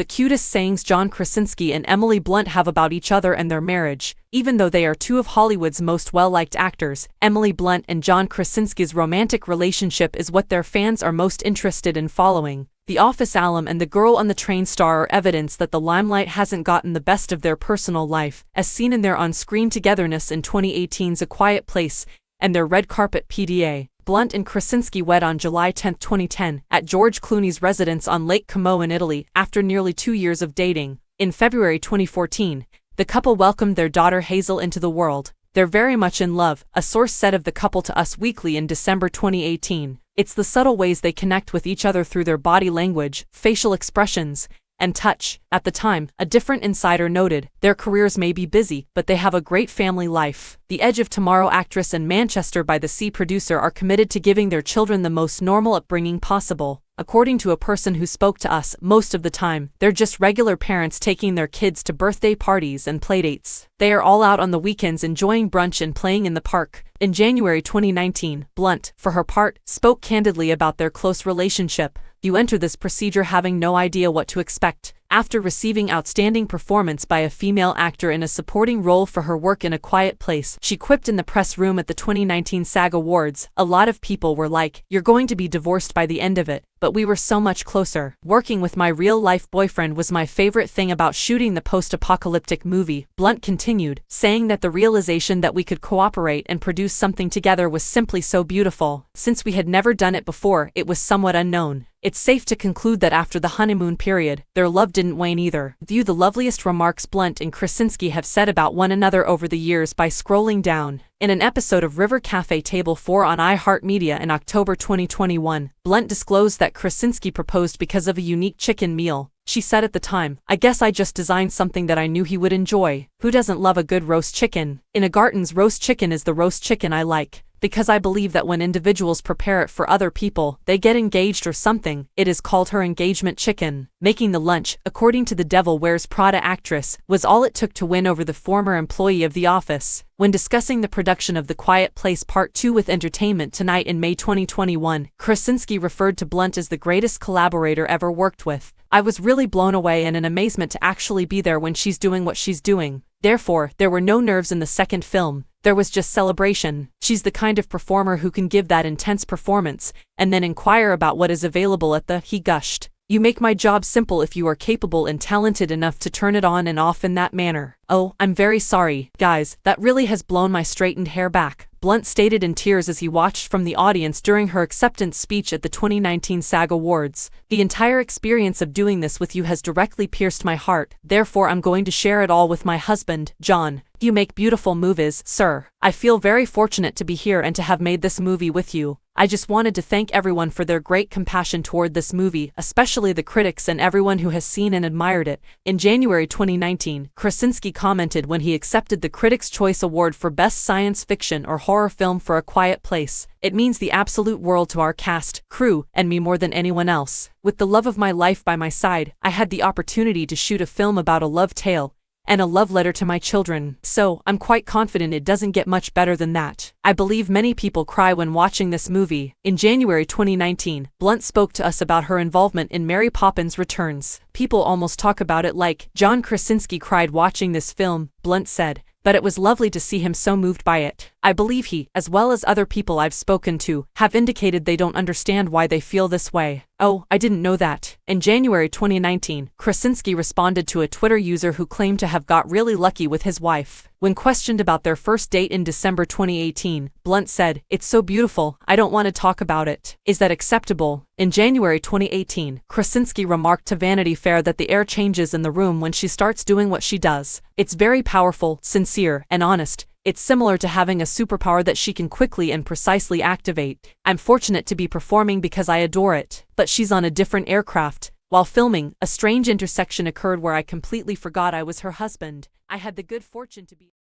the cutest sayings John Krasinski and Emily Blunt have about each other and their marriage. Even though they are two of Hollywood's most well-liked actors, Emily Blunt and John Krasinski's romantic relationship is what their fans are most interested in following. The Office alum and the girl on the train star are evidence that the limelight hasn't gotten the best of their personal life, as seen in their on-screen togetherness in 2018's A Quiet Place and their red carpet PDA. Blunt and Krasinski wed on July 10, 2010, at George Clooney's residence on Lake Como in Italy, after nearly 2 years of dating. In February 2014, the couple welcomed their daughter Hazel into the world. They're very much in love, a source said of the couple to Us Weekly in December 2018. It's the subtle ways they connect with each other through their body language, facial expressions, and touch. At the time, a different insider noted, their careers may be busy, but they have a great family life. The Edge of Tomorrow actress and Manchester by the Sea producer are committed to giving their children the most normal upbringing possible. According to a person who spoke to Us, most of the time, they're just regular parents taking their kids to birthday parties and playdates. They are all out on the weekends enjoying brunch and playing in the park. In January 2019, Blunt, for her part, spoke candidly about their close relationship. You enter this procedure having no idea what to expect. After receiving outstanding performance by a female actor in a supporting role for her work in A Quiet Place, she quipped in the press room at the 2019 SAG Awards, "A lot of people were like, you're going to be divorced by the end of it, but we were so much closer. Working with my real-life boyfriend was my favorite thing about shooting the post-apocalyptic movie," Blunt continued, saying that the realization that we could cooperate and produce something together was simply so beautiful. Since we had never done it before, it was somewhat unknown. It's safe to conclude that after the honeymoon period, their love didn't wane either. View the loveliest remarks Blunt and Krasinski have said about one another over the years by scrolling down. In an episode of River Cafe Table 4 on iHeartMedia in October 2021, Blunt disclosed that Krasinski proposed because of a unique chicken meal. She said at the time, "I guess I just designed something that I knew he would enjoy. Who doesn't love a good roast chicken? In a Garton's roast chicken is the roast chicken I like. Because I believe that when individuals prepare it for other people, they get engaged or something. It is called her engagement chicken." Making the lunch, according to the Devil Wears Prada actress, was all it took to win over the former employee of The Office. When discussing the production of The Quiet Place Part 2 with Entertainment Tonight in May 2021, Krasinski referred to Blunt as the greatest collaborator ever worked with. "I was really blown away and in amazement to actually be there when she's doing what she's doing. Therefore, there were no nerves in the second film. There was just celebration. She's the kind of performer who can give that intense performance, and then inquire about what is available at the," he gushed. "You make my job simple if you are capable and talented enough to turn it on and off in that manner." "Oh, I'm very sorry, guys, that really has blown my straightened hair back," Blunt stated in tears as he watched from the audience during her acceptance speech at the 2019 SAG Awards. "The entire experience of doing this with you has directly pierced my heart, therefore I'm going to share it all with my husband, John. You make beautiful movies, sir. I feel very fortunate to be here and to have made this movie with you. I just wanted to thank everyone for their great compassion toward this movie, especially the critics and everyone who has seen and admired it." In January 2019, Krasinski commented when he accepted the Critics' Choice Award for Best Science Fiction or Horror Film for A Quiet Place, "It means the absolute world to our cast, crew, and me more than anyone else. With the love of my life by my side, I had the opportunity to shoot a film about a love tale and a love letter to my children. So, I'm quite confident it doesn't get much better than that. I believe many people cry when watching this movie." In January 2019, Blunt spoke to Us about her involvement in Mary Poppins Returns. "People almost talk about it like, John Krasinski cried watching this film," Blunt said, "but it was lovely to see him so moved by it. I believe he, as well as other people I've spoken to, have indicated they don't understand why they feel this way." "Oh, I didn't know that." In January 2019, Krasinski responded to a Twitter user who claimed to have got really lucky with his wife. When questioned about their first date in December 2018, Blunt said, "It's so beautiful, I don't want to talk about it. Is that acceptable?" In January 2018, Krasinski remarked to Vanity Fair that the air changes in the room when she starts doing what she does. "It's very powerful, sincere, and honest. It's similar to having a superpower that she can quickly and precisely activate. I'm fortunate to be performing because I adore it." But she's on a different aircraft. "While filming, a strange intersection occurred where I completely forgot I was her husband. I had the good fortune to be